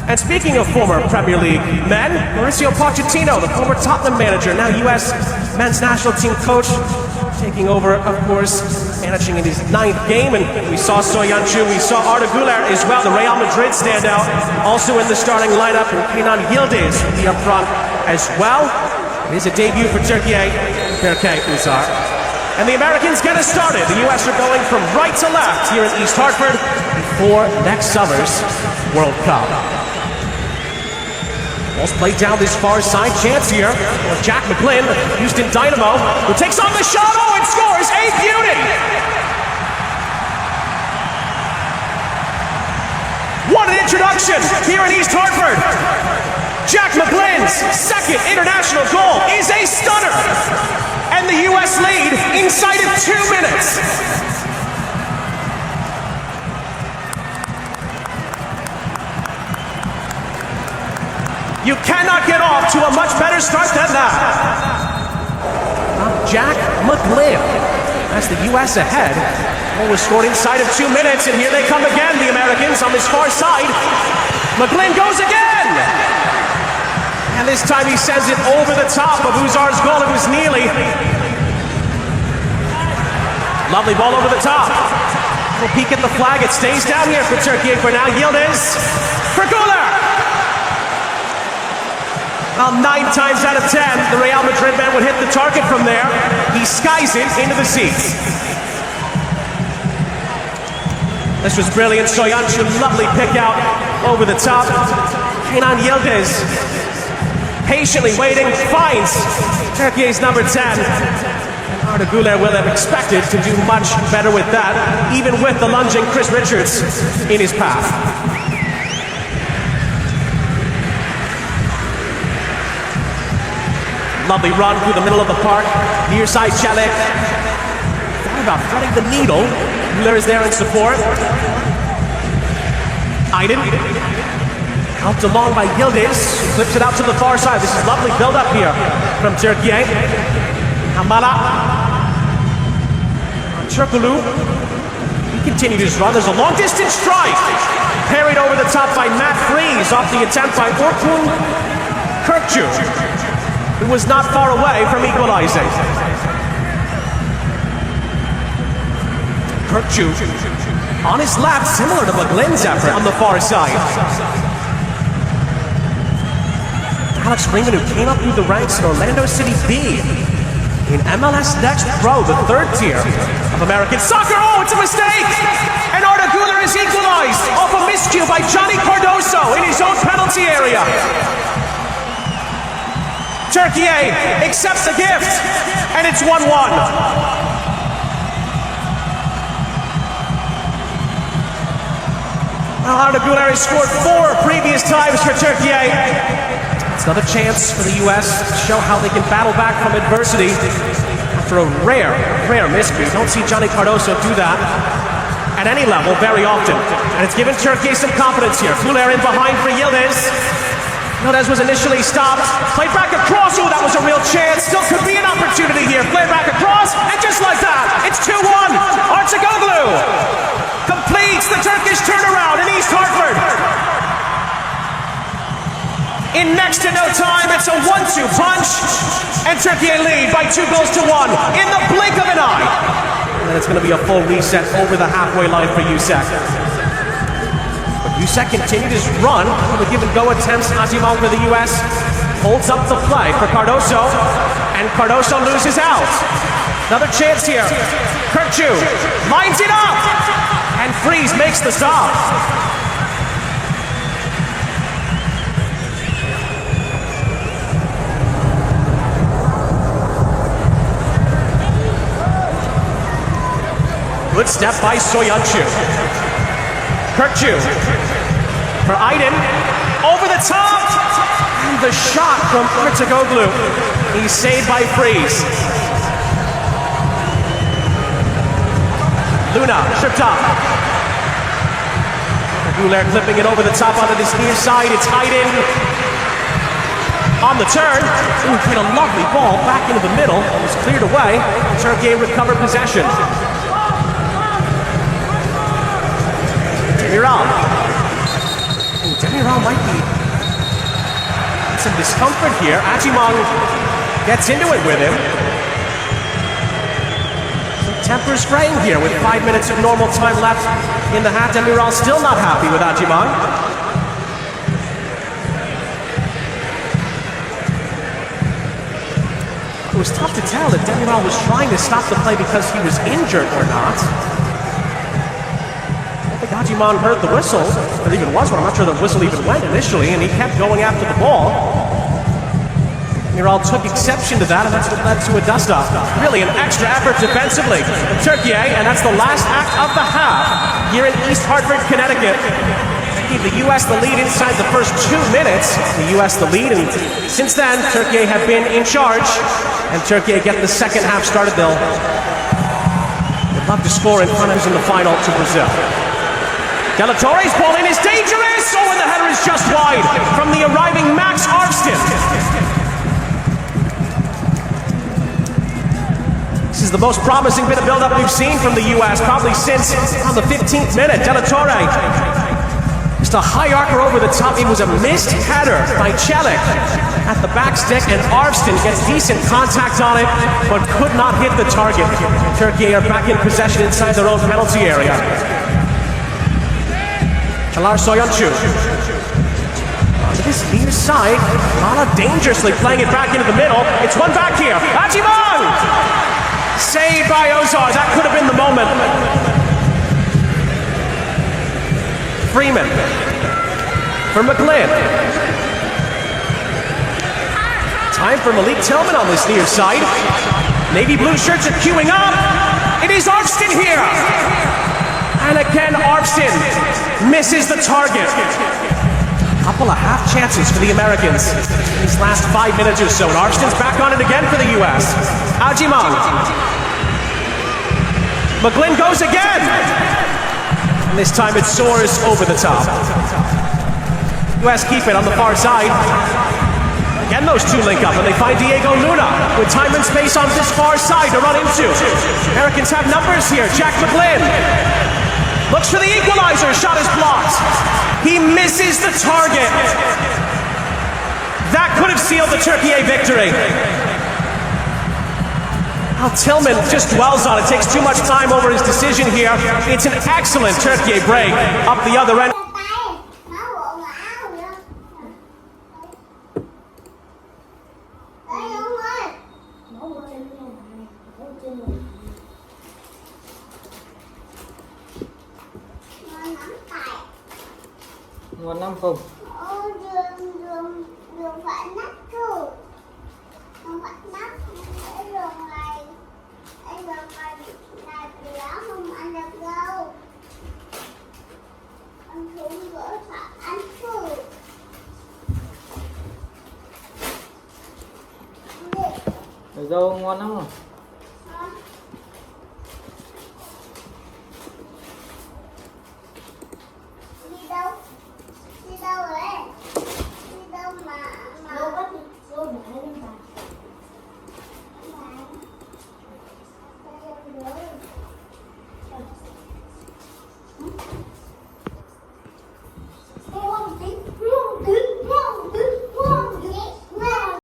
And speaking of former Premier League men, Mauricio Pochettino, the former Tottenham manager, now US men's national team coach, taking over, of course, managing in his 9th game. And we saw Soyuncu, we saw Arda Güler as well, the Real Madrid standout, also in the starting lineup, and Kenan Yildiz will be up front as well. It is a debut for Türkiye, Berkay Uzar. And the Americans get us started. The US are going from right to left here in East Hartford before next summer's World Cup. Ball's played down this far side, chance here with Jack McGlynn, Houston Dynamo, who takes on the shot, and scores a beauty! What an introduction here in East Hartford! Jack McGlynn's second international goal is a stunner! And the US lead inside of 2 minutes! You cannot get off to a much better start than that. Jack McGlynn has the US ahead. Goal was scored inside of 2 minutes, and here they come again, the Americans on this far side. McGlynn goes again! And this time he sends it over the top of Uzar's goal. It was Neely. Lovely ball over the top. Little peek at the flag. It stays down here for Türkiye for now. Yildiz for Güler. Well, 9 times out of 10, the Real Madrid man would hit the target from there. He skies it into the seats. This was brilliant. Soyuncu, lovely pick out over the top. Kenan Yildiz, patiently waiting, finds Türkiye's number 10. Arda Güler will have expected to do much better with that, even with the lunging Chris Richards in his path. Lovely run through the middle of the park. Near side Celik. Thought about threading the needle. Güler is there in support. Aydin. Helped along by Yildiz. Flips it out to the far side. This is lovely build up here from Türkiye. Hamala. Turkoglu. He continued his run. There's a long distance strike. Parried over the top by Matt Freese off the attempt by Orkun Kökçü, who was not far away from equalizing. Kökçü on his left, similar to McGlynn's effort on the far side. Alex Freeman, who came up through the ranks in Orlando City B in MLS Next Pro, the 3rd tier of American soccer. Oh, it's a mistake! And Arda Güler is equalized off a miscue by Johnny Cardoso in his own penalty area. Türkiye accepts the gift, and it's 1-1. Well, Arda Güler has scored 4 previous times for Türkiye. It's another chance for the US to show how they can battle back from adversity after a rare miscue. You don't see Johnny Cardoso do that at any level very often. And it's given Türkiye some confidence here. Güler in behind for Yildiz. Yildiz was initially stopped, played back across. Oh, that was a real chance. Still could be an opportunity here. Played back across, and just like that, it's 2-1. Arçakoglu completes the Turkish turnaround in East Hartford. In next to no time, it's a 1-2 punch, and Türkiye lead by 2-1 in the blink of an eye. And it's going to be a full reset over the halfway line for USEC. USEC continued his run with the give-and-go attempts. Azimal for the US holds up the play for Cardoso, and Cardoso loses out. Another chance here. Kökçü lines it up, and Freese makes the stop. Good step by Soyuncu. Kökçü for Aydin, over the top, and the shot from Arçakoglu. He's saved by Freese. Luna, tripped up. Güler clipping it over the top onto this near side. It's Aydin on the turn. Ooh, hit a lovely ball back into the middle. It was cleared away. Türkiye recovered possession. Miral. Demiral might be in some discomfort here. Ajimong gets into it with him. Some temper spraying here with 5 minutes of normal time left in the half. Demiral still not happy with Ajimong. It was tough to tell if Demiral was trying to stop the play because he was injured or not. I think Ajimong heard the whistle. There even was one. I'm not sure the whistle even went initially, and he kept going after the ball. Demiral took exception to that, and that's what led to a dust-off. Really an extra effort defensively from Turkey, and that's the last act of the half here in East Hartford, Connecticut. Gave the U.S. the lead inside the first 2 minutes. The U.S. the lead, and since then, Turkey have been in charge, and Turkey get the second half started. They'll love to score in front of us in the final to Brazil. De La Torre's ball in is dangerous! Oh, and the header is just wide from the arriving Max Arvstin. This is the most promising bit of build-up we've seen from the U.S. probably since on the 15th minute. De La Torre. Just a high arcer over the top. It was a missed header by Celik at the back stick, and Arvstin gets decent contact on it, but could not hit the target. Turkey are back in possession inside their own penalty area. Çağlar Söyüncü. To this near side, Mala dangerously playing it back into the middle. It's one back here. Ajimong! Saved by Ozar. That could have been the moment. Freeman for McGlynn. Time for Malik Tillman on this near side. Navy blue shirts are queuing up. It is Arvstin here. And again, Arvstin misses the target. A couple of half chances for the Americans in these last 5 minutes or so. And Arvstin's back on it again for the U.S. Ajimong. McGlynn goes again. And this time it soars over the top. U.S. keep it on the far side. Again, those two link up, and they find Diego Luna with time and space on this far side to run into. Americans have numbers here. Jack McGlynn looks for the equalizer. Shot is blocked. He misses the target. That could have sealed the Turkey victory. Now Tillman just dwells on it, takes too much time over his decision here. It's an excellent Turkey break up the other end. Ngon lắm không? Đường phải nắp chứ. Đường phải nắp. Cái đường này thì đó không ăn được đâu. Ăn xuống gỡ phải ăn chứ. Rồi dâu ngon lắm rồi.